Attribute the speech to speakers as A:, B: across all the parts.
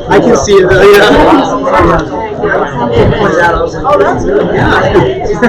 A: I can see it though, yeah. Oh, that's good.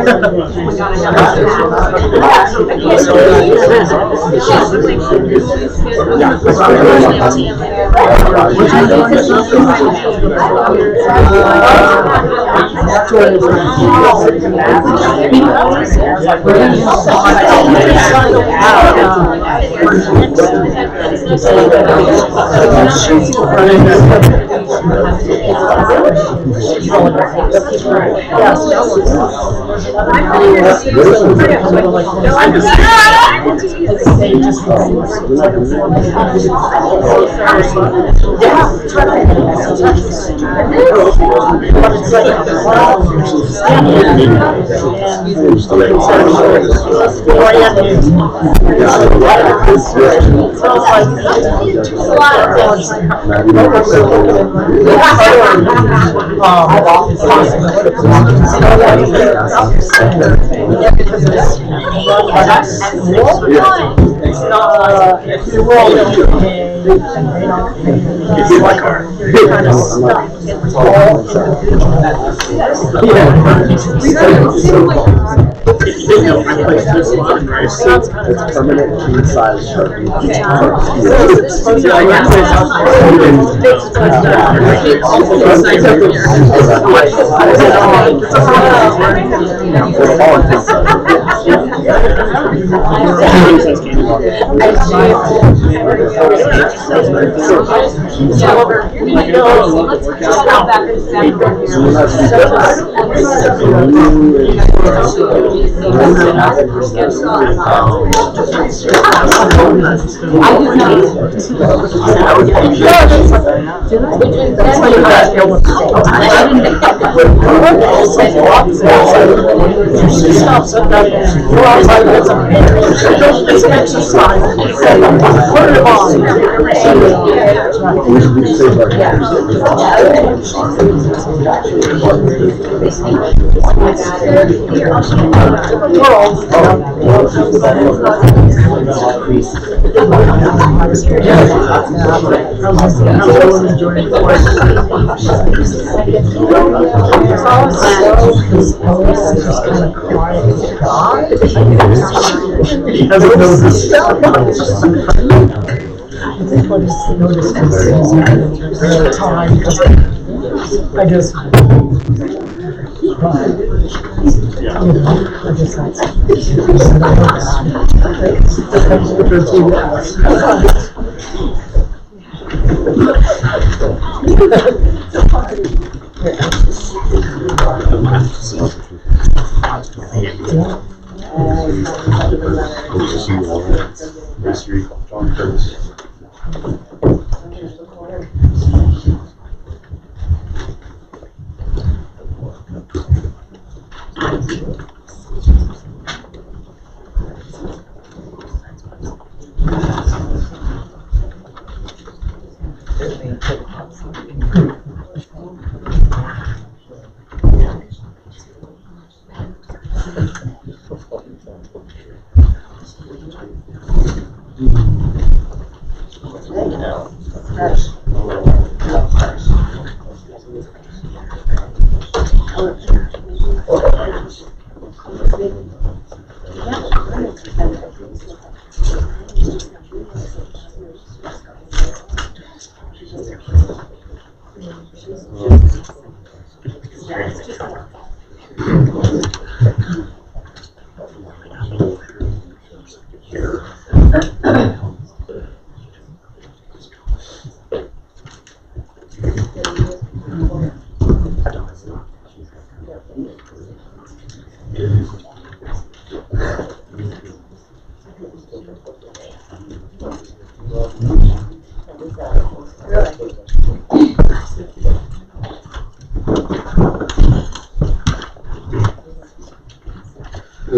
B: It's permanent king size Sharpie.
C: I just Just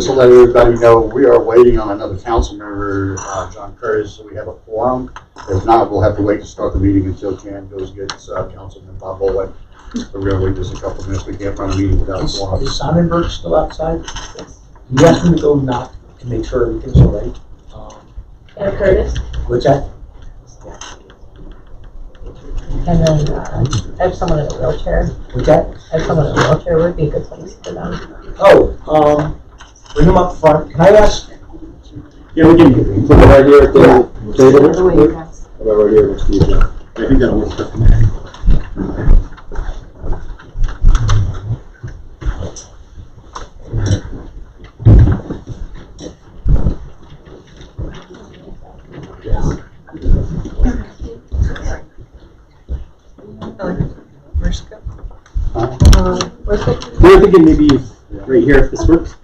C: to let everybody know, we are waiting on another council member, John Curtis, so we have a quorum. If not, we'll have to wait to start the meeting until Jan goes gets Councilman Bob Bowen. So we're gonna wait just a couple minutes. We can't run a meeting without a quorum.
D: Is Sonnenberg still outside? You asked him to go knock to make sure everything's all right.
E: And Curtis,
D: What's that?
E: and then I have someone in a wheelchair.
D: What's that?
E: I have someone in a wheelchair. Would be a good place for them.
D: Oh, bring him up front. Can I ask?
B: Yeah, we can put it right here at the table.
E: The way you guys.
B: How about right here next to you, John? I think that'll work.
E: Where's the?
A: We're thinking maybe right here if this works.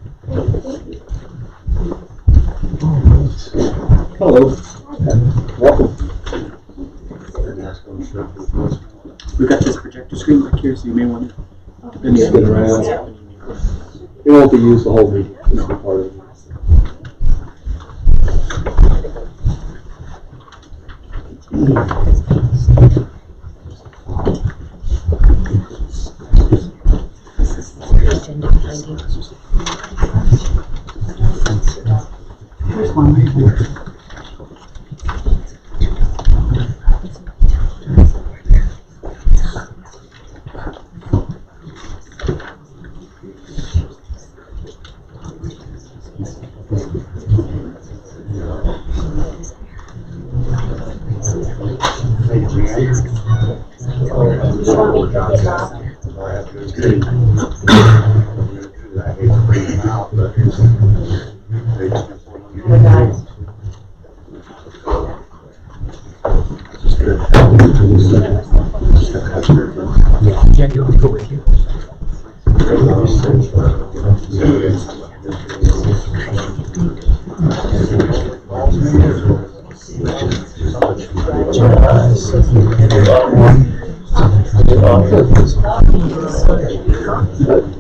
A: Hello. Welcome. We've got this projector screen back here, so you may want to
B: Spin around. It won't be used the whole meeting. Just a part of it.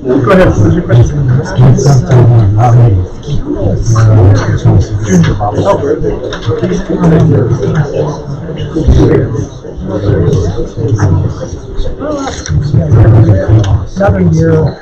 A: Go ahead. What's your question?
F: Southern Europe.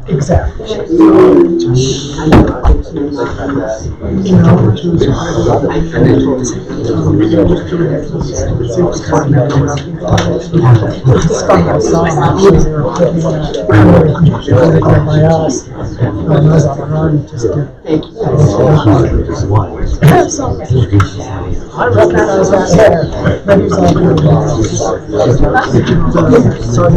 F: Exactly. I recognize that hair, but he's all good. So,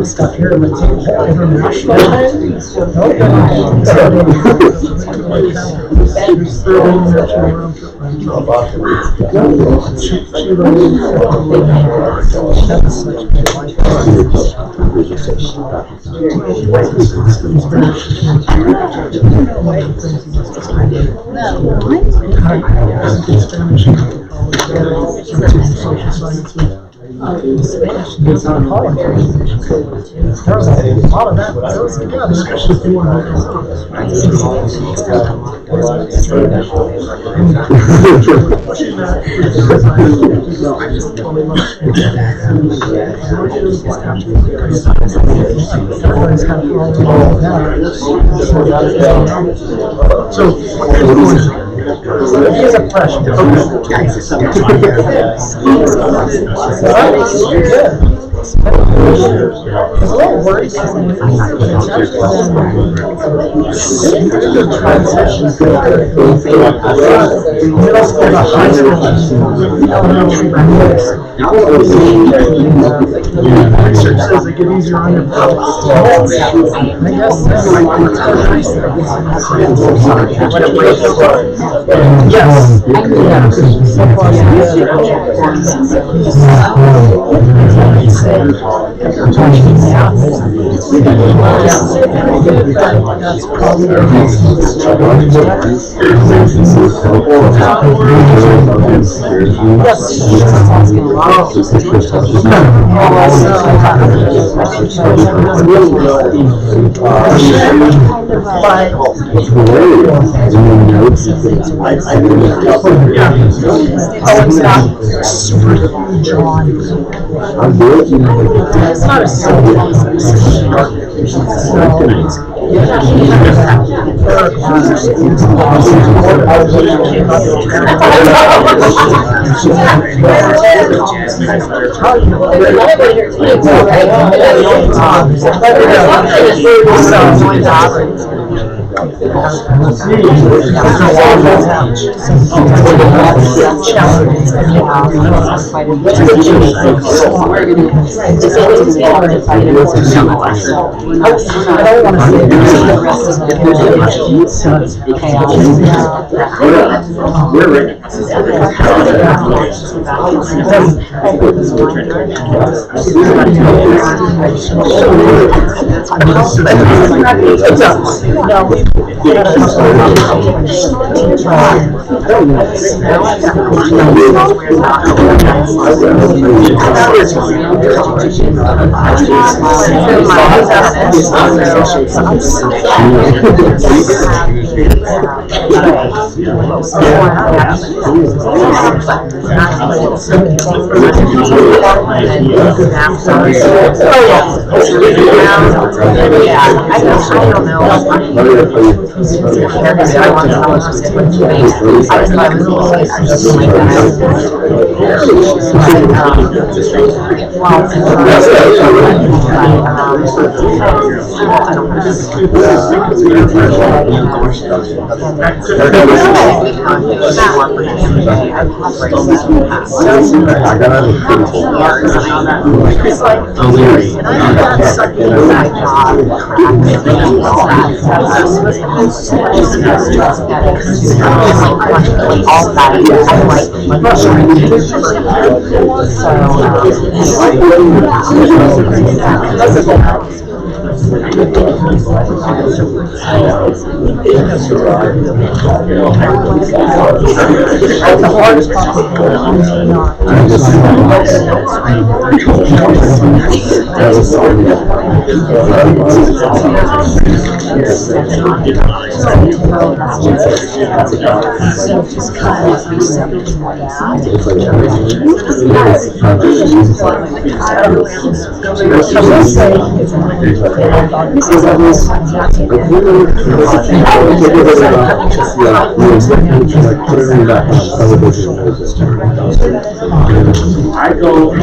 F: Stuff here, but international. It's on politics. There's a lot of that goes together. So, here's a question. It's a little worrisome. Transition. Middle school to high school. Elementary to research says they get easier on your books. I guess that's like yes. So far, that's probably it's not a
A: We're ready.
E: The hardest
A: I go,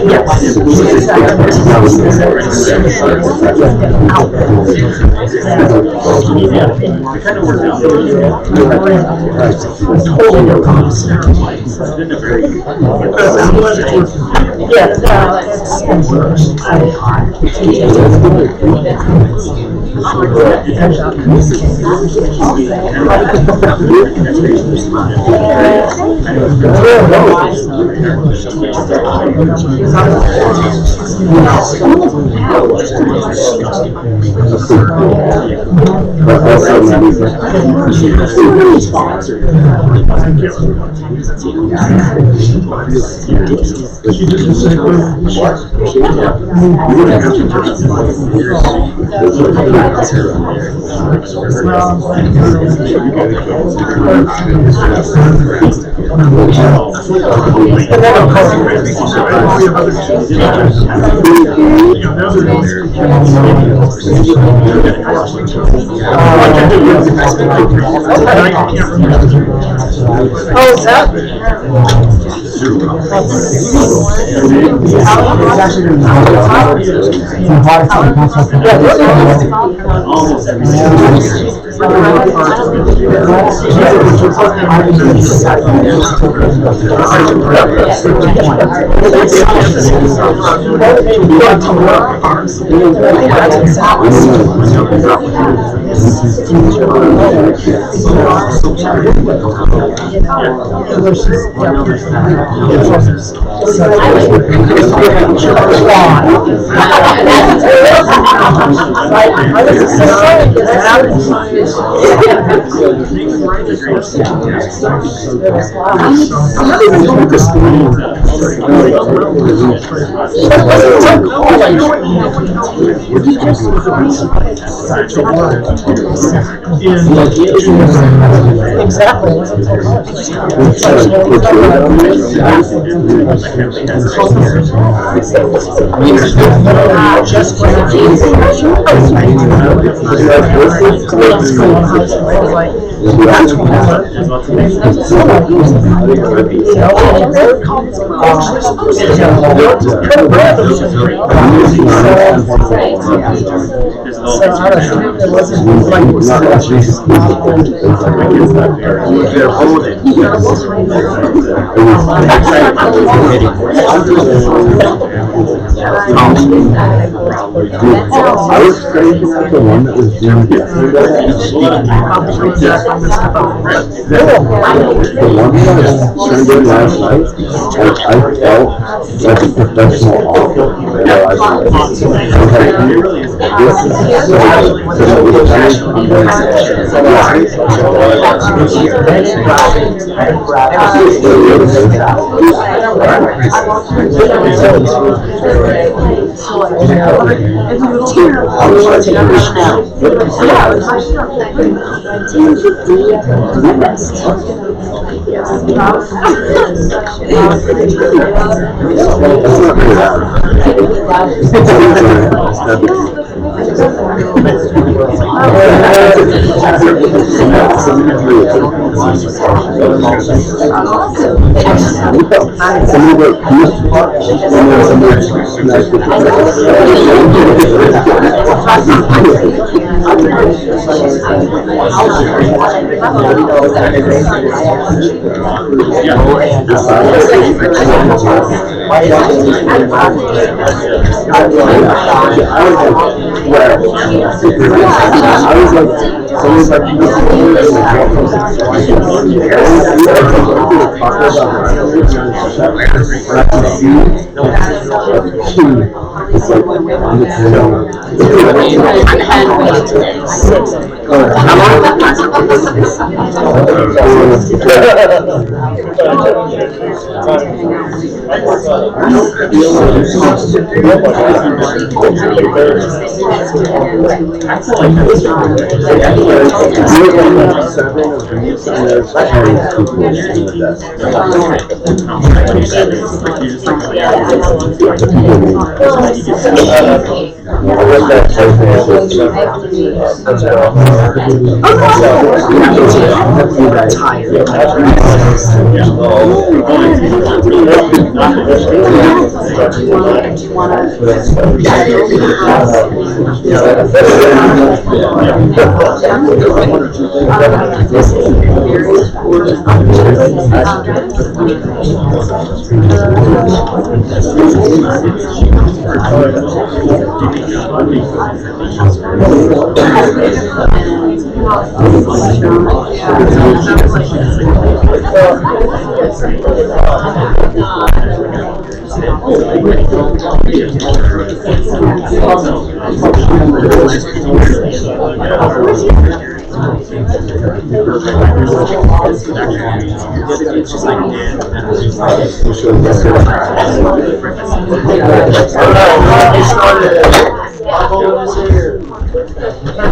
A: oh, is that? Exactly.
B: I was crazy about the one that was doing the one that was trying to do it last night, like I felt like a professional author.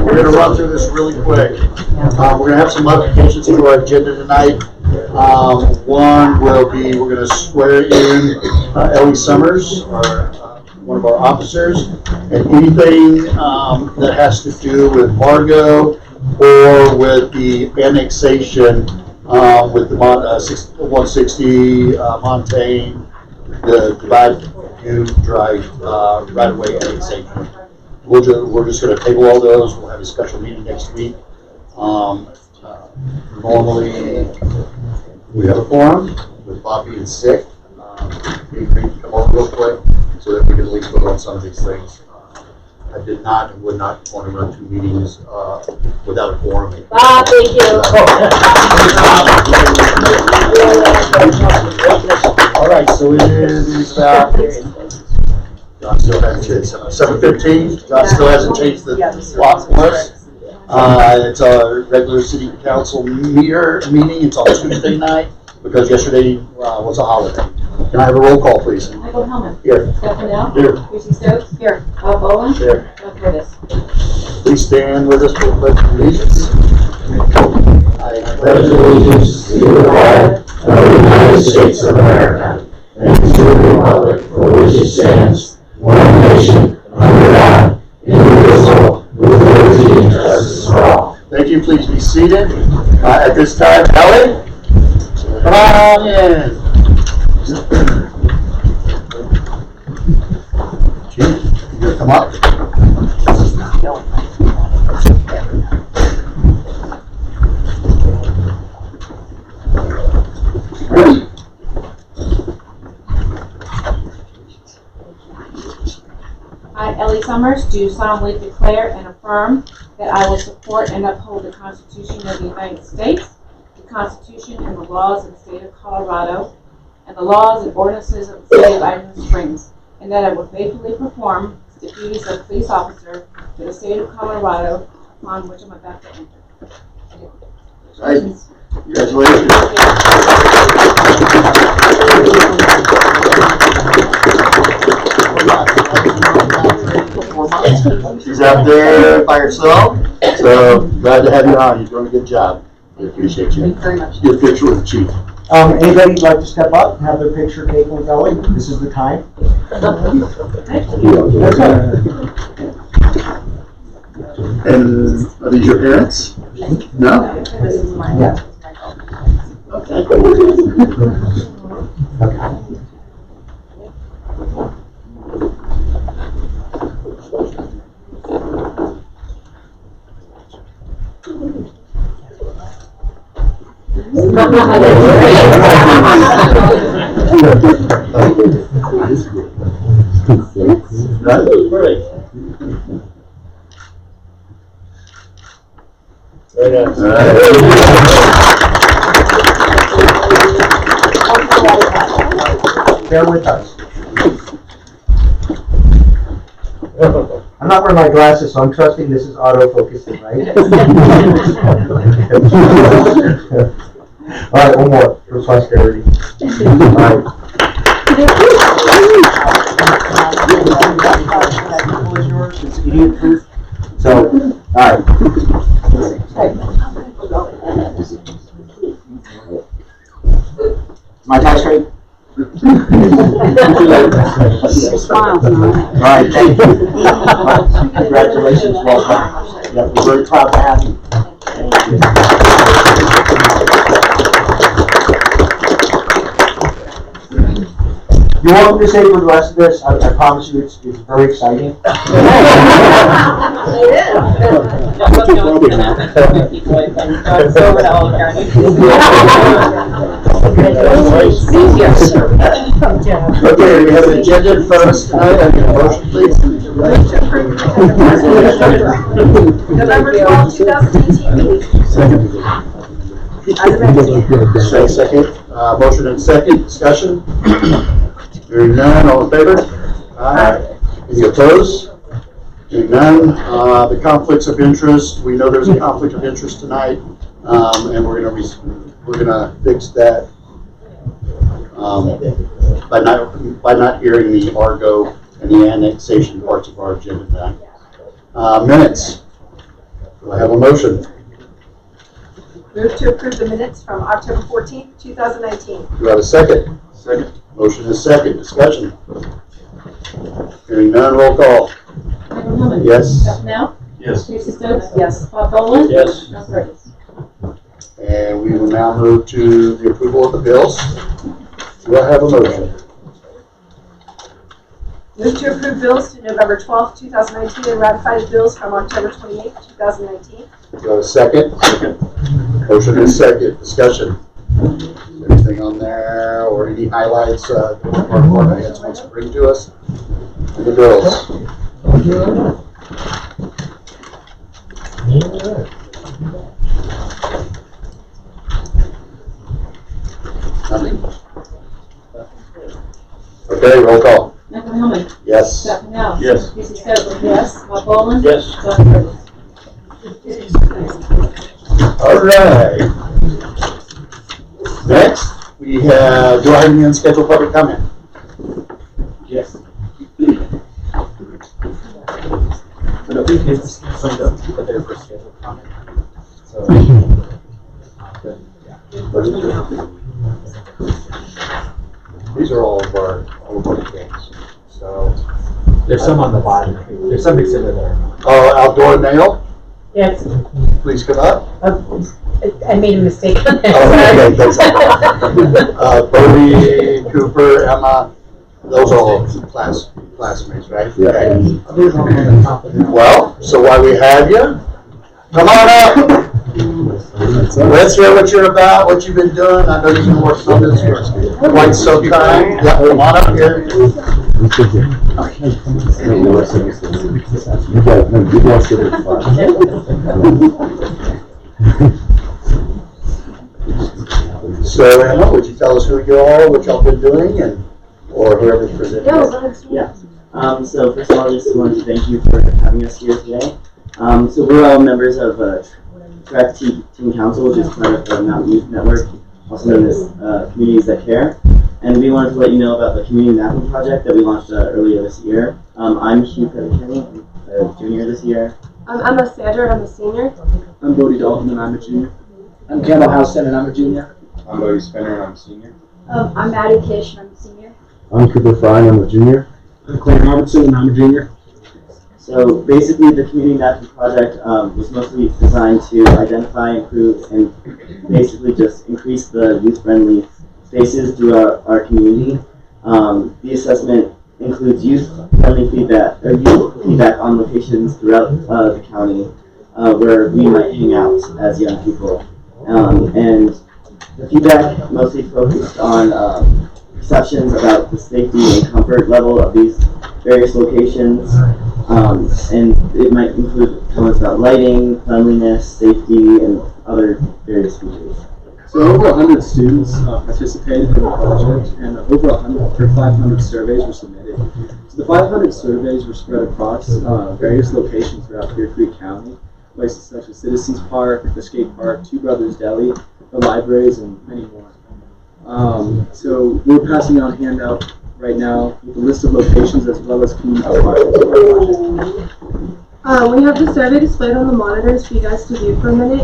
C: We're gonna run through this really quick. We're gonna have some modifications to our agenda tonight. One will be, we're gonna swear in Ellie Summers, one of our officers, and anything that has to do with Margo or with the annexation with the 160 Montaigne, the Divide U Drive right-of-way annexation. We're just going to table all those. We'll have a special meeting next week. Normally, we have a forum with Bob being sick. He agreed to come over real quick so that we can at least vote on some of these things. I did not and would not want to run two meetings without a forum.
E: Bob, thank you.
C: All right, so it is about, John still hasn't changed, 7:15. John still hasn't changed the clock for us. It's our regular city council meeting. It's on Tuesday night because yesterday was a holiday. Can I have a roll call, please?
G: Michael Hellman.
C: Here.
G: Steph Liddell.
C: Here.
G: Chrissy Stokes. Here. Bob Bowen.
C: Here.
G: Doug Curtis.
C: Please stand with us for the pledge of allegiance. I
B: pledge allegiance to the flag of the United States of America and to the republic for which it stands, one nation, under God, indivisible, with liberty and justice for all.
C: Thank you. Please be seated. At this time, Ellie, come on in. Chief, you gonna come up?
G: I, Ellie Summers, do solemnly declare and affirm that I will support and uphold the Constitution of the United States, the Constitution and the laws of the state of Colorado, and the laws and ordinances of the state of Iron Springs, and that I will faithfully perform the duties of police officer for the state of Colorado upon which I'm about to enter.
C: Right. Congratulations. She's out there by herself, so glad to have you on. You're doing a good job. We appreciate you.
E: Thank you very much.
C: Your picture with the chief.
D: Anybody like to step up and have their picture taken with Ellie? This is the time.
C: And are these your parents? No?
E: This is mine. Yeah.
C: Okay.
D: Bear with us. not wearing my glasses, so I'm trusting this is autofocusing, right? All right, one more for posterity. All right. So, all right. My tax rate?
E: Smiles,
D: All right, thank you. Congratulations, welcome. Yeah, we're very proud to have you. You're welcome to stay for the rest of this. I promise you it's very exciting. Okay, we have an agenda in front of us tonight. I need a motion, please.
H: November 12, 2018 meeting.
C: Second. Motion and second. Discussion. Hearing none. All in favor? Aye. Any opposed? Hearing none. The conflicts of interest. We know there's a conflict of interest tonight, and we're gonna fix that by not hearing the Argo and the annexation parts of our agenda tonight. Minutes. Do I have a motion?
H: Move to approve the minutes from October 14th, 2019.
C: Do I have a second?
A: Second.
C: Motion is second. Discussion. Hearing none. Roll call.
G: Michael Hillman.
C: Yes.
G: Jeff Now.
A: Yes.
G: Teresa Stokes.
H: Yes.
G: Bob Boland.
D: Yes.
G: John Curtis.
C: And we will now move to the approval of the bills. Do I have a motion?
H: Move to approve bills to November 12th, 2019 and ratify the bills from October 28th, 2019.
C: Do I have a second? Motion is second. Discussion. Anything on there or any highlights our department heads wants to bring to us? And the bills. Nothing? Okay, roll call.
G: Michael Hillman.
C: Yes.
G: Jeff Now.
A: Yes.
G: Teresa Stokes. Yes. Bob Boland.
D: Yes.
G: John Curtis.
C: All right. Next, we have, do I have any unscheduled public comment?
D: Yes.
C: These are all of our things. So,
D: There's some on the bottom. There's some exhibit there.
C: outdoor nail,
E: Yes,
C: please come up.
E: I made a mistake on that.
C: Oh, okay, that's all. Bodie, Cooper, Emma, those are all classmates, right?
B: Yeah.
C: Okay.
D: There's one on the top of that.
C: Well, so while we have you, come on up. Let's hear what you're about, what you've been doing. I know you've been working on this for quite some time. Yeah, come on up here. So, Emma, would you tell us who you are, what y'all been doing, and or whoever's presenting?
I: Yeah. So first of all, I just wanted to thank you for having us here today. So we're all members of Track Team Council, which is part of the Mountain Youth Network, also known as Communities That Care. And we wanted to let you know about the community mapping project that we launched earlier this year. I'm Hugh Pettikenny, a junior this year.
H: I'm Emma Sander, I'm a senior.
I: I'm Bodie Dalton, and I'm a junior.
D: I'm Kendall Houston, and I'm a junior.
J: I'm Bodie Spinner, and I'm a senior.
H: I'm Maddie Kish, and I'm a senior.
B: I'm Cooper Fine, I'm a junior.
D: I'm Clay Robertson, and I'm a junior.
I: So basically, the community mapping project was mostly designed to identify, improve, and basically just increase the youth-friendly spaces throughout our community. The assessment includes youth-friendly feedback, or youth feedback on locations throughout the county where we might hang out as young people. And the feedback mostly focused on perceptions about the safety and comfort level of these various locations. And it might include comments about lighting, cleanliness, safety, and other various features.
J: So over 100 students participated in the project, and over 500 surveys were submitted.
K: So the 500 surveys were spread across various locations throughout Clear Creek County, places such as Citizens Park, the skate park, Two Brothers Deli, the libraries, and many more. So we're passing out a handout right now with a list of locations as well as community partners.
H: We have the survey displayed on the monitors for you guys to view for a minute.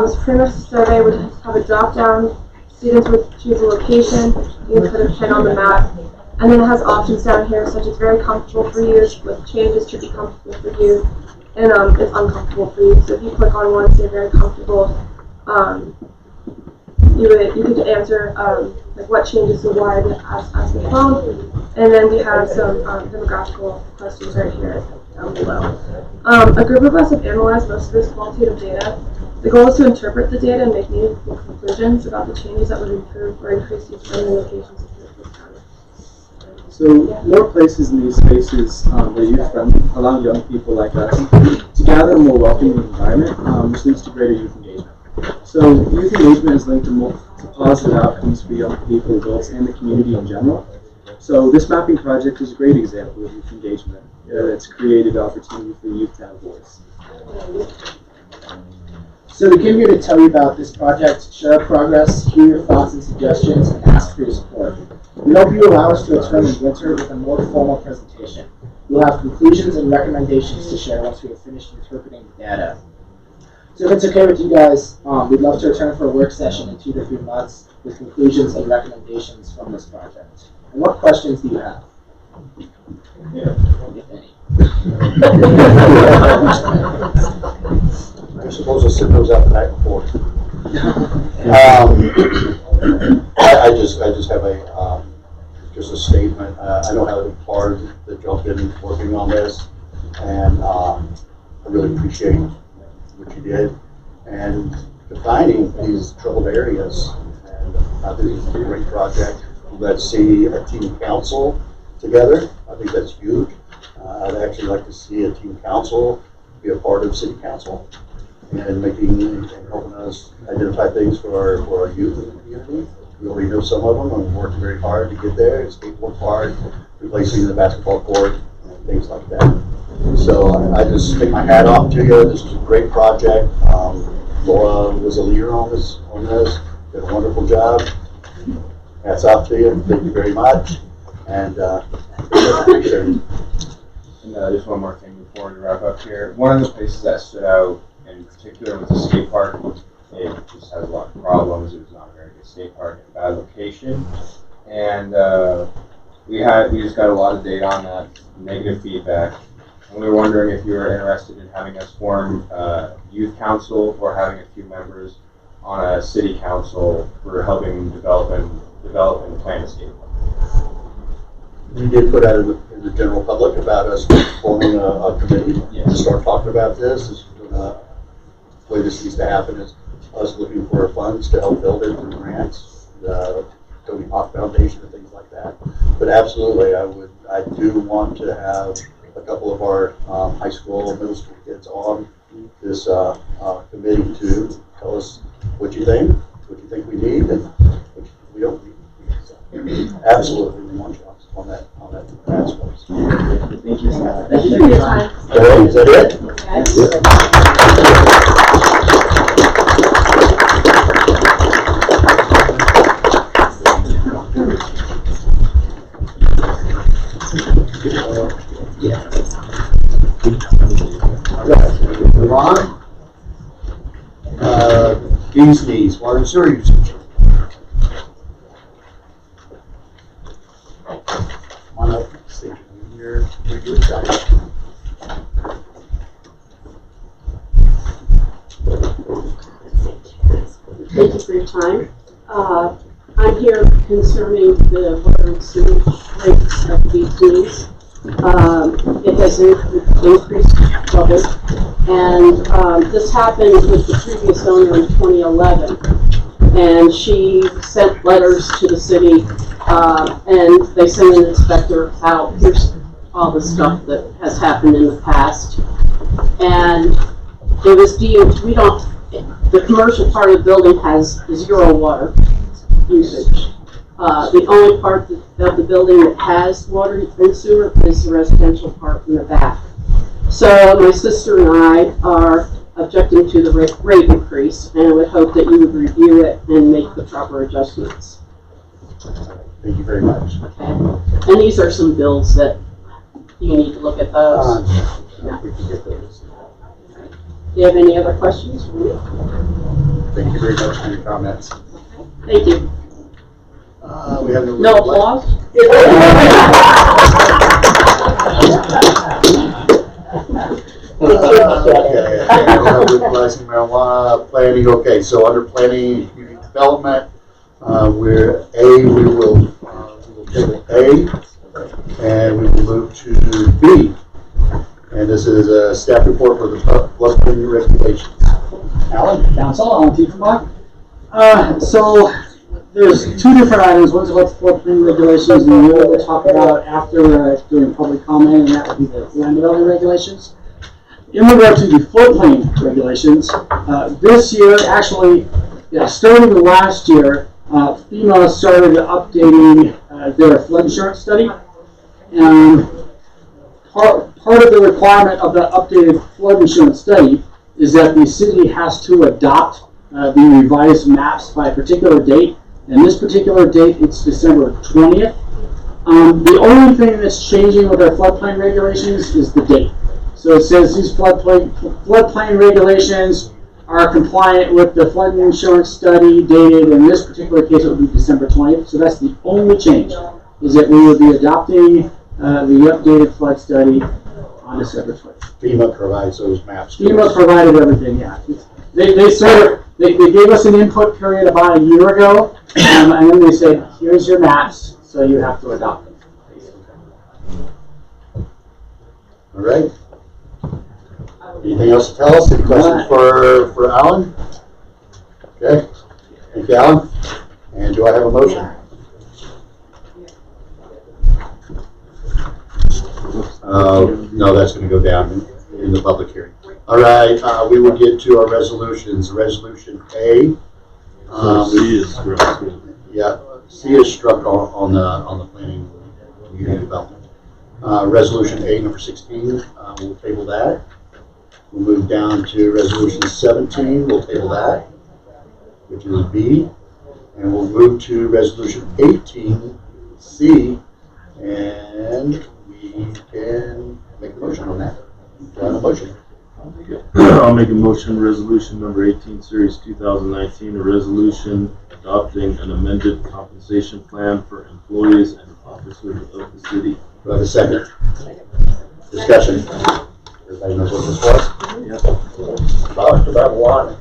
H: It's pretty much the survey would have a drop down. Students would choose a location, you can put a pin on the map, and then it has options down here such as very comfortable for you, with changes to be comfortable for you, and it's uncomfortable for you. So if you click on one, say very comfortable, you could answer like what changes and why as the phone, and then we have some demographical questions right here down below. A group of us have analyzed most of this qualitative data. The goal is to interpret the data and make meaningful conclusions about the changes that would improve or increase use friendly locations in Clear Creek County.
K: So more places in these spaces that are youth-friendly allow young people like us to gather in a more welcoming environment, which leads to greater youth engagement. So youth engagement is linked to positive outcomes for young people, adults, and the community in general. So this mapping project is a great example of youth engagement. It's created opportunity for youth to have voice.
F: So we came here to tell you about this project, share our progress, hear your thoughts and suggestions, and ask for your support. We hope you allow us to return in winter with a more formal presentation. We'll have conclusions and recommendations to share once we have finished interpreting the data. So if it's okay with you guys, we'd love to return for a work session in 2 to 3 months with conclusions and recommendations from this project. And what questions do you have? If any.
C: I suppose I'll send those out the night before. I just have just a statement. I know how hard that y'all been working on this, and I really appreciate what you did and defining these troubled areas. And I think it's a great project. Let's see a team council together. I think that's huge. I'd actually like to see a team council be a part of city council and making and helping us identify things for our youth in the community. We already know some of them, and we're working very hard to get there. Skateboard park, replacing the basketball court, and things like that. So I just take my hat off to you. This was a great project. Laura was a leader on this. Did a wonderful job. Hats off to you. Thank you very much. And appreciate it.
J: And just one more thing before we wrap up here. One of the places that stood out in particular was the skate park. It just has a lot of problems. It was not a very good skate park, a bad location. And we just got a lot of data on that, negative feedback. And we were wondering if you were interested in having us form a youth council or having a few members on a city council for helping develop and plan a skate park.
C: We did put out in the general public about us forming a committee to start talking about this. The way this needs to happen is us looking for funds to help build it through grants, the Tony Hawk Foundation and things like that. But absolutely, I do want to have a couple of our high school, middle school kids on this committee to tell us what you think we need, and what we don't need. So, absolutely, we want you on that task force.
K: Thank you.
H: Thank you for your time.
C: Okay, is that it? Move on. Bees knees, water and sewer usage. Come on up, station here. You're excited.
L: Thank you for your time. I'm here concerning the water and sewage rates of these needs. It has increased double, and this happened with the previous owner in 2011. And she sent letters to the city, and they sent an inspector out. Here's all the stuff that has happened in the past, and it was deemed the commercial part of the building has zero water usage. The only part of the building that has water and sewer is the residential part in the back. So my sister and I are objecting to the rate increase, and I would hope that you would review it and make the proper adjustments.
C: Thank you very much.
L: Okay? And these are some bills that you need to look at those.
C: We can get those.
L: Do you have any other questions for me?
C: Thank you very much for your comments.
L: Thank you.
C: We have
L: No applause?
C: Okay, legalizing marijuana, planning, okay, so under planning and community development, we will table A, and we will move to B. And this is a staff report for the floodplain regulations. Alan?
M: Council, Alan Tiefenbach. So there's two different items. One's about the floodplain regulations, and the other we'll talk about after doing public comment, and that would be the land development regulations. In regard to the floodplain regulations, this year, actually, starting last year, FEMA started updating their flood insurance study. And part of the requirement of the updated flood insurance study is that the city has to adopt the revised maps by a particular date. And this particular date, it's December 20th. The only thing that's changing with our floodplain regulations is the date. So it says these floodplain regulations are compliant with the flood insurance study dated, in this particular case it would be December 20th. So that's the only change, is that we would be adopting the updated flood study on December 20th.
C: FEMA provides those maps.
M: FEMA provided everything, yeah. They gave us an input period about a year ago, and then they said, here's your maps, so you have to adopt them.
C: All right. Anything else to tell us? Any questions for Alan? Okay. Thank you, Alan. And do I have a motion? No, that's going to go down in the public hearing. All right, we will get to our resolutions. Resolution A.
N: C is struck.
C: Yeah, C is struck on the planning community development. Resolution A, number 16, we'll table that. We'll move down to resolution 17, we'll table that, which is B. And we'll move to resolution 18, C, and we can make a motion on that. Do I have a motion?
N: I'll make a motion, resolution number 18, series 2019, a resolution adopting an amended compensation plan for employees and officers of the city.
C: Do I have a second? Discussion. Everybody knows what this was?
D: About one.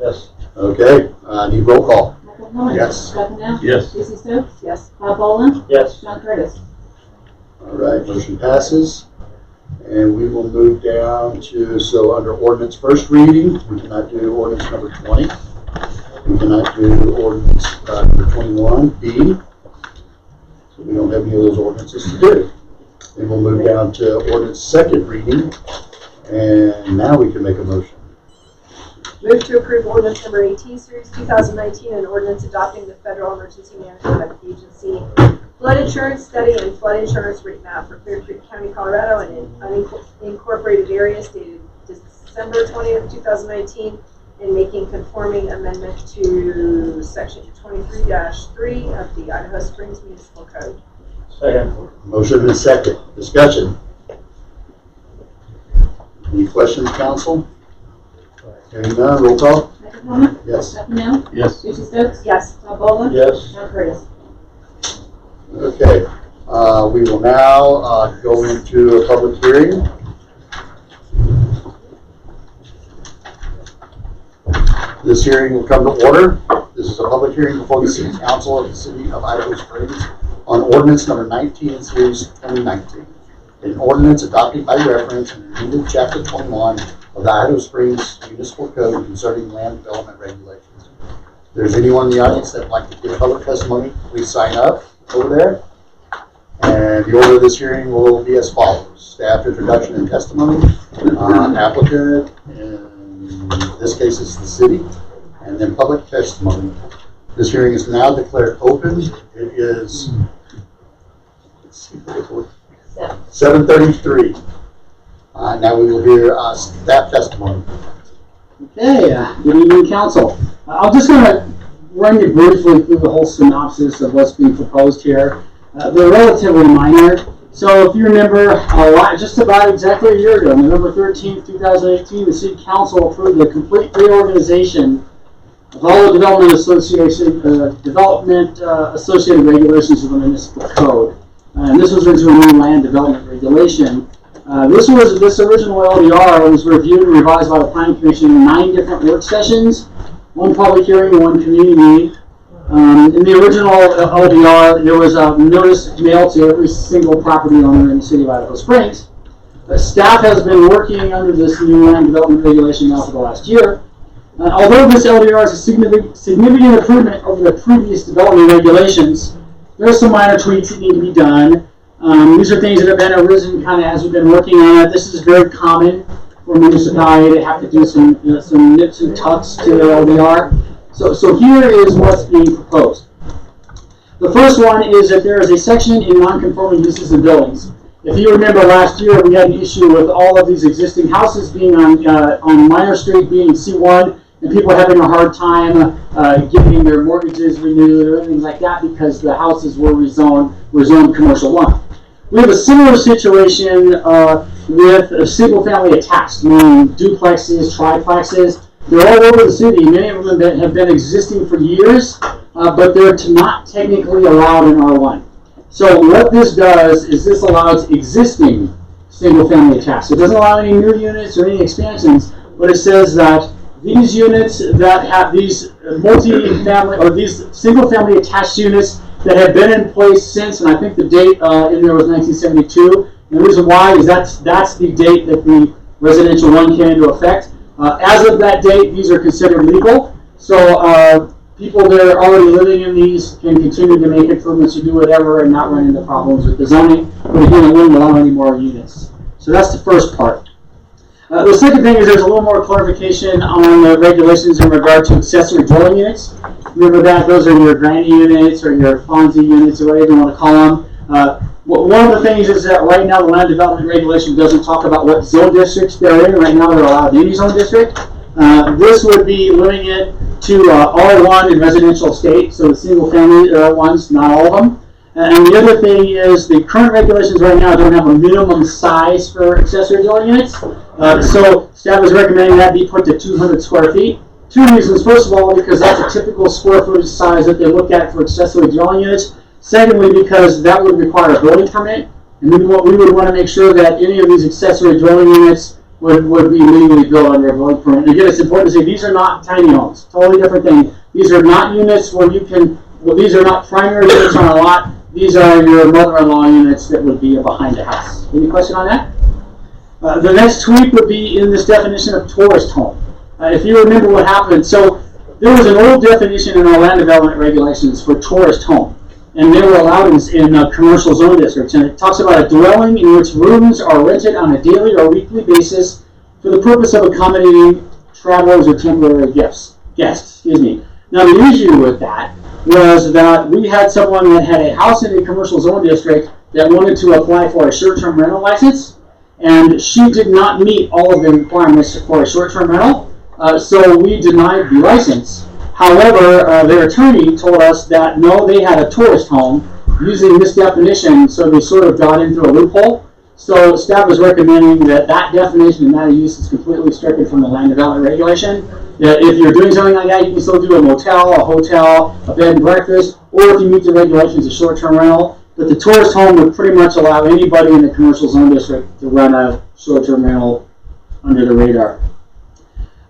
C: Yes. Okay, need roll call.
G: Michael Miller.
C: Yes.
G: Scott Pennell.
N: Yes.
G: Lucy Stokes. Yes. Bob Boland.
D: Yes.
G: John Curtis.
C: All right, motion passes. And we will move down to, so under ordinance first reading, we cannot do ordinance number 20. We cannot do ordinance number 21B. So we don't have any of those ordinances to do. Then we'll move down to ordinance second reading. And now we can make a motion.
H: Move to approve ordinance number 18, series 2019, an ordinance adopting the Federal Emergency Management Agency flood insurance study and flood insurance rate map for Clear Creek County, Colorado, and in unincorporated areas dated December 20th, 2019, and making conforming amendment to section 23-3 of the Idaho Springs Municipal Code.
D: Second.
C: Motion and second. Discussion. Any questions, council? Hearing none, roll call.
G: Michael Miller.
C: Yes.
G: Scott Pennell.
N: Yes.
G: Lucy Stokes.
H: Yes.
G: Bob Boland.
D: Yes.
G: John Curtis.
C: Okay, we will now go into a public hearing. This hearing will come to order. This is a public hearing before the City Council of the City of Idaho Springs on ordinance number 19, series 2019. An ordinance adopted by reference and amended chapter 21 of the Idaho Springs Municipal Code concerning land development regulations. If there's anyone in the audience that would like to give public testimony, please sign up over there. And the order of this hearing will be as follows. Staff introduction and testimony, applicant, in this case is the city, and then public testimony. This hearing is now declared open. It is 7:33. Now we will hear staff testimony.
M: Okay, good evening, council. I'm just going to run you briefly through the whole synopsis of what's being proposed here. They're relatively minor. So if you remember, just about exactly a year ago, November 13th, 2018, the City Council approved the complete reorganization of all the development associated regulations of the municipal code. And this was into a new land development regulation. This original LDR was reviewed and revised by the Planning Commission in 9 different work sessions, 1 public hearing, 1 community meeting. In the original LDR, there was a notice mailed to every single property owner in the city of Idaho Springs. Staff has been working under this new land development regulation now for the last year. Although this LDR is a significant improvement over the previous development regulations, there are some minor tweaks that need to be done. These are things that have been arisen kind of as we've been working on it. This is very common for municipality to have to do some nips and tucks to their LDR. So here is what's being proposed. The first one is that there is a section in non-conforming uses and buildings. If you remember last year, we had an issue with all of these existing houses being on Minor Street being C1, and people having a hard time getting their mortgages renewed or anything like that because the houses were zoned commercial 1. We have a similar situation with single-family attached, meaning duplexes, triplexes. They're all over the city. Many of them have been existing for years, but they're not technically allowed in R1. So what this does is this allows existing single-family attached. It doesn't allow any new units or any expansions, but it says that these units that have these multi-family or these single-family attached units that have been in place since, and I think the date in there was 1972. And the reason why is that's the date that the residential 1 came into effect. As of that date, these are considered legal. So people that are already living in these can continue to make improvements to do whatever and not run into problems with the zoning. But again, it won't allow any more units. So that's the first part. The second thing is there's a little more clarification on the regulations in regard to accessory dwelling units. Remember that those are your granny units or your Fonzie units or whatever you want to call them. One of the things is that right now the land development regulation doesn't talk about what zone districts they're in. Right now they're allowed in any zone district. This would be limiting it to R1 in residential estate, so the single family ones, not all of them. And the other thing is the current regulations right now don't have a minimum size for accessory dwelling units. So staff is recommending that be put to 200 square feet. 2 reasons. First of all, because that's a typical square footage size that they look at for accessory dwelling units. Secondly, because that would require a building permit. And we would want to make sure that any of these accessory dwelling units would be legally built under a building permit. And again, it's important to say these are not tiny homes. Totally different thing. These are not units where you can, these are not primary units on a lot. These are your mother-in-law units that would be behind the house. Any question on that? The next tweak would be in this definition of tourist home. If you remember what happened, so there was an old definition in our land development regulations for tourist home, and they were allowed in commercial zone districts. And it talks about a dwelling in which rooms are rented on a daily or weekly basis for the purpose of accommodating travelers or temporary guests. Now the issue with that was that we had someone that had a house in a commercial zone district that wanted to apply for a short-term rental license, and she did not meet all of the requirements for a short-term rental, so we denied the license. However, their attorney told us that no, they had a tourist home using this definition, so they sort of got into a loophole. So staff is recommending that that definition and that use is completely stricken from the land development regulation. That if you're doing something like that, you can still do a motel, a hotel, a bed and breakfast, or if you meet the regulations, a short-term rental. But the tourist home would pretty much allow anybody in the commercial zone district to run a short-term rental under the radar.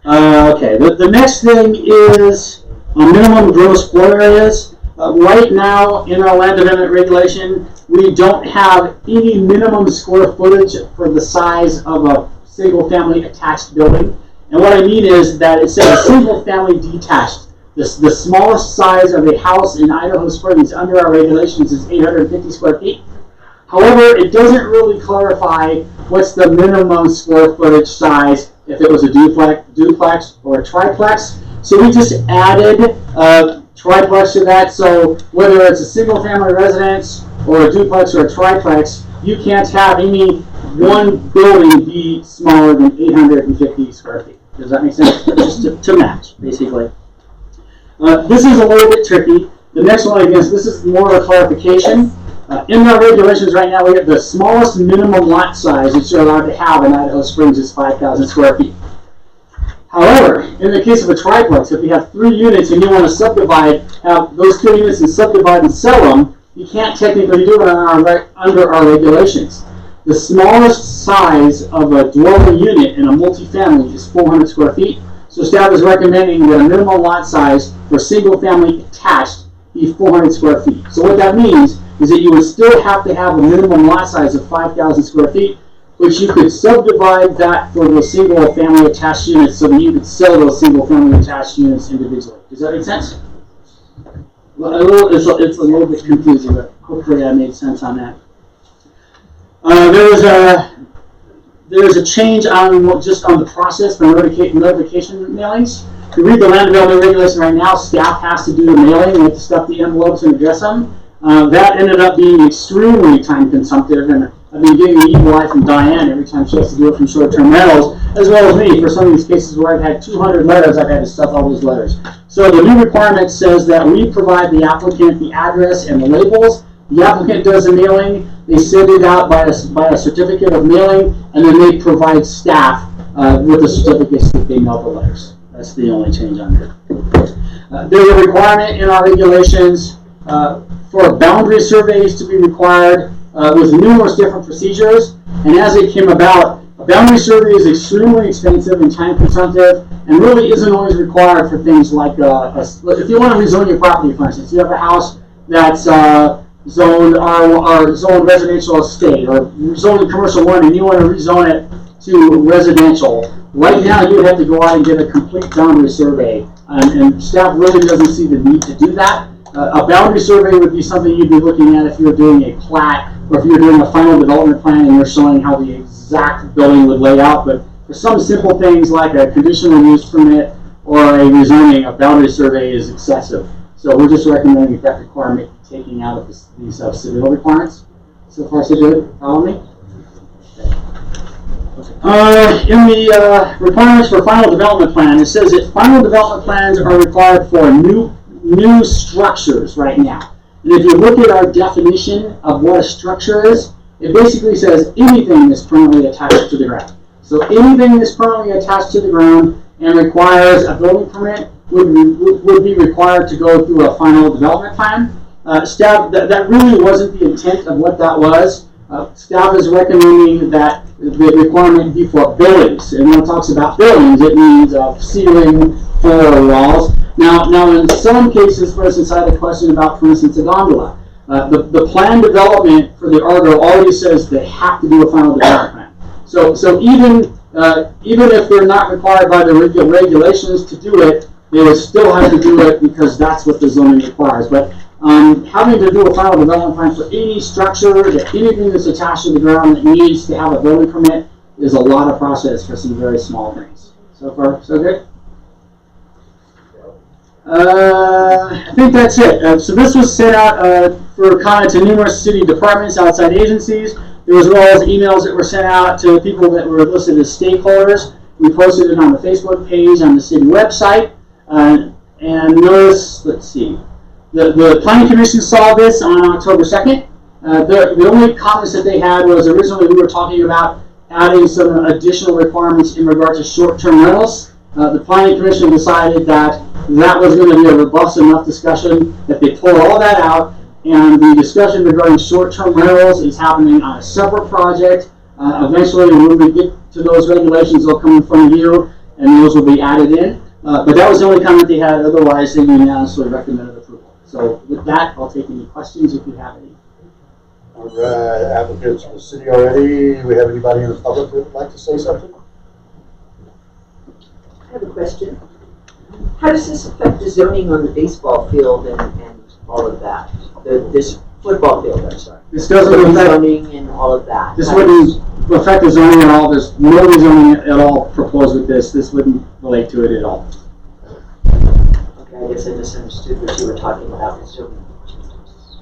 M: Okay, the next thing is minimum gross floor areas. Right now in our land development regulation, we don't have any minimum square footage for the size of a single family attached building. And what I mean is that it says single family detached. The smallest size of a house in Idaho Springs under our regulations is 850 square feet. However, it doesn't really clarify what's the minimum square footage size if it was a duplex or a triplex. So we just added triplex to that. So whether it's a single family residence or a duplex or a triplex, you can't have any one building be smaller than 850 square feet. Does that make sense? Just to match, basically. This is a little bit tricky. The next one, I guess, this is more of a clarification. In our regulations right now, we have the smallest minimum lot size that you're allowed to have in Idaho Springs is 5,000 square feet. However, in the case of a triplex, if you have 3 units and you want to subdivide, have those 3 units and subdivide and sell them, you can't technically do it under our regulations. The smallest size of a dwelling unit in a multifamily is 400 square feet. So staff is recommending that a minimum lot size for single family attached be 400 square feet. So what that means is that you would still have to have a minimum lot size of 5,000 square feet, which you could subdivide that for the single family attached units so that you could sell those single family attached units individually. Does that make sense? Well, it's a little bit confusing, but hopefully I made sense on that. There was a change on just on the process for notification mailings. If you read the land development regulation right now, staff has to do the mailing. They have to stuff the envelopes and address them. That ended up being extremely time consumptive, and I've been getting the evil eye from Diane every time she has to do it from short-term rentals, as well as me. For some of these cases where I've had 200 letters, I've had to stuff all those letters. So the new requirement says that we provide the applicant the address and the labels. The applicant does the mailing. They send it out by a certificate of mailing, and then they provide staff with the certificates that they mail the letters. That's the only change on there. There's a requirement in our regulations for boundary surveys to be required with numerous different procedures. And as it came about, a boundary survey is extremely expensive and time consumptive, and really isn't always required for things like if you want to rezone your property, for instance, you have a house that's zoned residential estate or zoned commercial 1, and you want to rezone it to residential. Right now, you would have to go out and get a complete boundary survey, and staff really doesn't see the need to do that. A boundary survey would be something you'd be looking at if you were doing a plat or if you were doing a final development plan and you're showing how the exact building would lay out. But for some simple things like a conditional use permit or a rezoning, a boundary survey is excessive. So we're just recommending that requirement taking out of these civil requirements. So far, so good. Follow me? In the requirements for final development plan, it says that final development plans are required for new structures right now. And if you look at our definition of what a structure is, it basically says anything that's permanently attached to the ground. So anything that's permanently attached to the ground and requires a building permit would be required to go through a final development plan. Staff, that really wasn't the intent of what that was. Staff is recommending that the requirement be for buildings. And when it talks about buildings, it means ceiling, floor, walls. Now, in some cases, for instance, I had a question about, for instance, a gondola. The plan development for the Argo already says they have to do a final development plan. So even if they're not required by the regulations to do it, they would still have to do it because that's what the zoning requires. But having to do a final development plan for any structure, anything that's attached to the ground that needs to have a building permit is a lot of process for some very small things. So far, so good? I think that's it. So this was sent out for comment to numerous city departments, outside agencies. There was as well as emails that were sent out to people that were listed as stakeholders. We posted it on the Facebook page on the city website. And notice, let's see, the Planning Commission saw this on October 2nd. The only comments that they had was originally we were talking about adding some additional requirements in regard to short-term rentals. The Planning Commission decided that was going to be a robust enough discussion that they pulled all that out, and the discussion regarding short-term rentals is happening on a separate project. Eventually, when we get to those regulations, they'll come in front of you, and those will be added in. But that was the only comment they had. Otherwise, they unanimously recommended approval. So with that, I'll take any questions if you have any.
C: All right, applicants for the city already. Do we have anybody in the public that would like to say something?
O: I have a question. How does this affect the zoning on the baseball field and all of that? This football field, I'm sorry.
M: This doesn't affect
O: zoning and all of that.
M: This wouldn't affect the zoning at all. There's no rezoning at all proposed with this. This wouldn't relate to it at all.
O: Okay. I guess I misunderstood what you were talking about with zoning changes.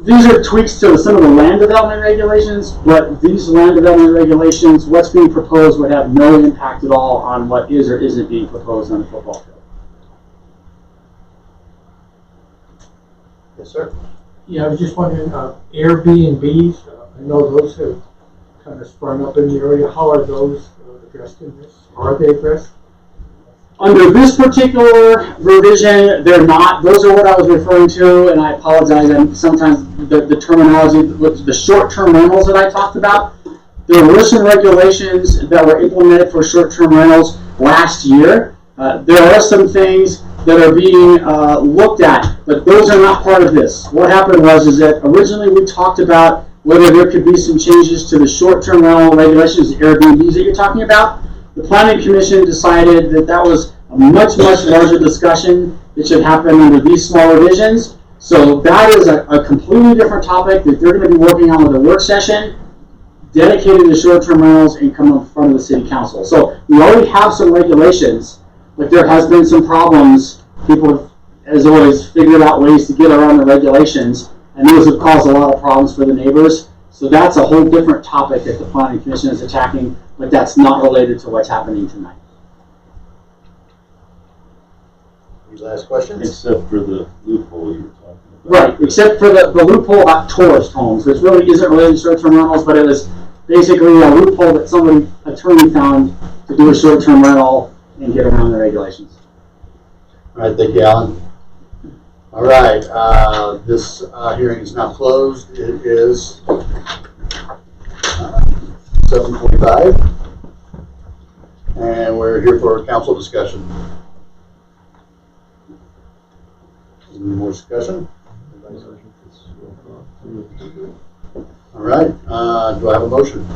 M: These are tweaks to some of the land development regulations, but these land development regulations, what's being proposed would have no impact at all on what is or isn't being proposed on the football field.
C: Yes, sir.
P: Yeah, I was just wondering, Airbnbs, I know those have kind of sprung up in the area. How are those addressed in this? Are they addressed?
M: Under this particular revision, they're not. Those are what I was referring to, and I apologize. And sometimes the terminology, the short-term rentals that I talked about, there were some regulations that were implemented for short-term rentals last year. There are some things that are being looked at, but those are not part of this. What happened was that originally we talked about whether there could be some changes to the short-term rental regulations, Airbnbs that you're talking about. The Planning Commission decided that that was a much, much larger discussion that should happen under these small revisions. So that is a completely different topic that they're going to be working on with a work session dedicated to short-term rentals and come in front of the City Council. So we already have some regulations, but there has been some problems. People have, as always, figured out ways to get around the regulations, and those have caused a lot of problems for the neighbors. So that's a whole different topic that the Planning Commission is attacking, but that's not related to what's happening tonight.
C: Any last questions?
N: Except for the loophole you were talking about.
M: Right, except for the loophole about tourist homes, which really isn't related to short-term rentals, but it was basically a loophole that somebody, attorney, found to do a short-term rental and get around the regulations.
C: All right, thank you, Alan. All right, this hearing is now closed. It is 7:45, and we're here for council discussion. Any more discussion? All right, do I have a motion?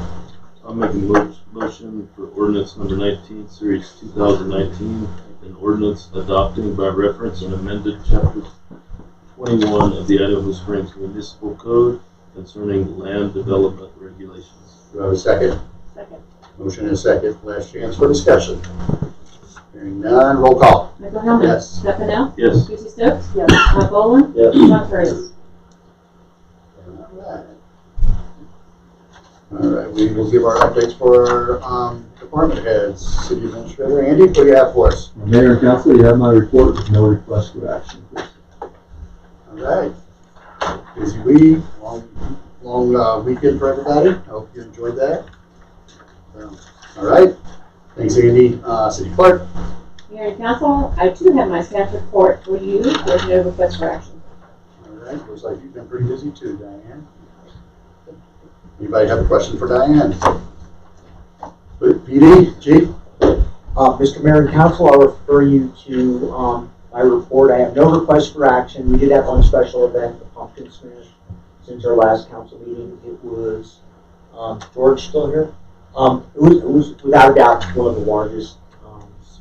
N: I'll make a motion for ordinance number 19, series 2019, an ordinance adopting by reference an amended chapter 21 of the Idaho Springs Municipal Code concerning land development regulations.
C: Do I have a second?
G: Second.
C: Motion and a second. Last chance for discussion. Hearing none, roll call.
G: Michael Hillman.
C: Yes.
G: Scott Pennell.
N: Yes.
G: Susie Stokes. Yes. Mike Boland.
I: Yes.
G: John Curtis.
C: All right, we will give our updates for our department heads. City Administrator Andy, what do you have for us?
Q: Mayor and Council, you have my report with no request for action.
C: All right. Busy week, long weekend for everybody. I hope you enjoyed that. All right. Thanks, Andy. City Clerk.
G: Mayor and Council, I too have my staff report for you. There's no request for action.
C: All right. Looks like you've been pretty busy too, Diane. Anybody have a question for Diane? PD, Chief?
R: Mr. Mayor and Council, I'll refer you to my report. I have no request for action. We did have one special event, the Pumpkin Smash, since our last council meeting. It was, George still here? It was without a doubt one of the largest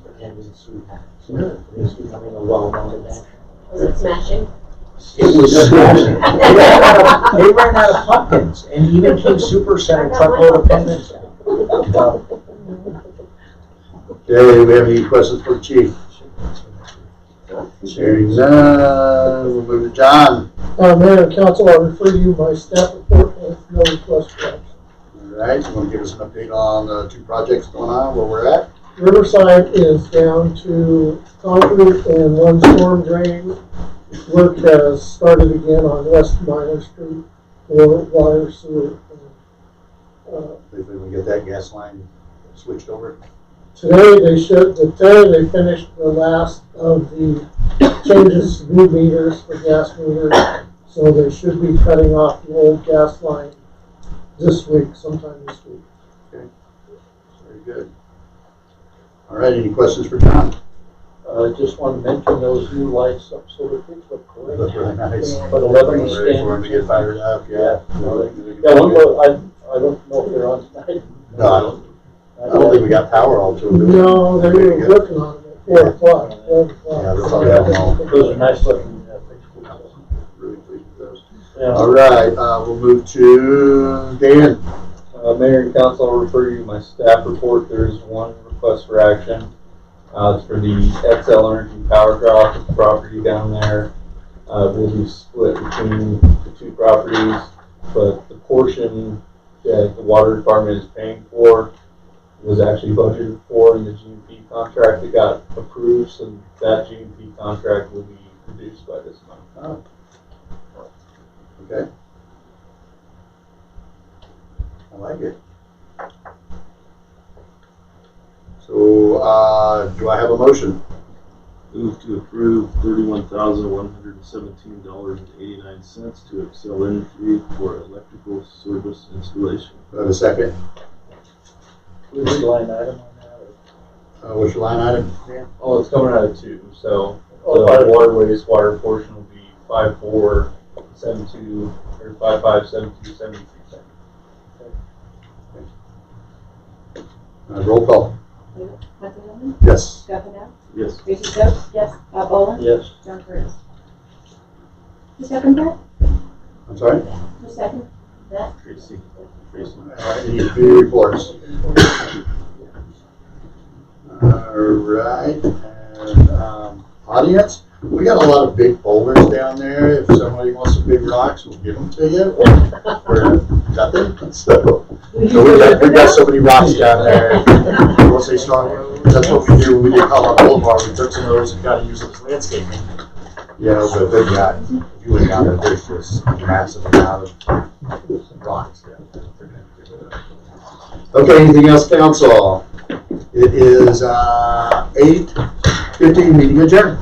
R: attendance we've had. So it's becoming a well-known event.
G: Was it smashing?
R: It was smashing. They ran out of pumpkins, and even King Super sent a truckload of pumpkins down.
C: Okay, do we have any questions for the Chief? Hearing none, we'll move to John.
P: Mayor and Council, I refer you my staff report with no request for action.
C: All right, you want to give us an update on the two projects going on, where we're at?
P: Riverside is down to concrete and one storm drain. Work has started again on West Minor Street for water, sewer.
C: Hopefully we get that gas line switched over.
P: Today they finished the last of the changes to new meters for gas meters. So they should be cutting off the old gas line this week, sometime this week.
C: Okay, very good. All right, any questions for John?
S: Just want to mention those new lights up so the kids look great.
C: Look really nice.
S: But 11
C: Ready for them to get fired up, yeah.
S: Yeah, one more, I don't know if they're on tonight.
C: No, I don't think we got power all to them.
P: No, they were working on it at 4 o'clock, 12 o'clock.
C: Yeah, they're probably out now.
S: Those are nice looking fixtures.
C: Really pleased with those.
S: Yeah.
C: All right, we'll move to Dan.
S: Mayor and Council, I'll refer you to my staff report. There is one request for action.
T: It's for the XL Energy Power Draw property down there. Will be split between the two properties, but the portion that the water department is paying for was actually budgeted for in the GMP contract that got approved, so that GMP contract will be reduced by this amount.
C: Oh. Okay. I like it. So, do I have a motion?
N: Move to approve $31,117.89 to Excel Energy for electrical service installation.
C: Do I have a second?
S: What's the line item on that?
C: What's your line item?
T: Oh, it's coming out of two, so
S: Oh,
T: the water wastewater portion will be 5472 or 5572.73 cents.
C: Roll call.
G: Michael Bowman?
C: Yes.
G: Scott Fidel?
N: Yes.
G: Tracy Stokes? Yes. Bob Boland?
S: Yes.
G: John Curtis? Who seconded that?
C: I'm sorry?
G: Who seconded that?
N: Tracy.
C: Any committee reports? Alright, and, audience, we got a lot of big boulders down there. If somebody wants some big rocks, we'll give them to you, or nothing, so we got so many rocks down there. We'll say strong, that's what we do when we did Colorado Boulevard, we took some of those and got to use them as landscaping. You know, but they've got, if you went down there, there's just a massive amount of rocks down there. Okay, anything else, council? It is 8:50, meeting adjourned.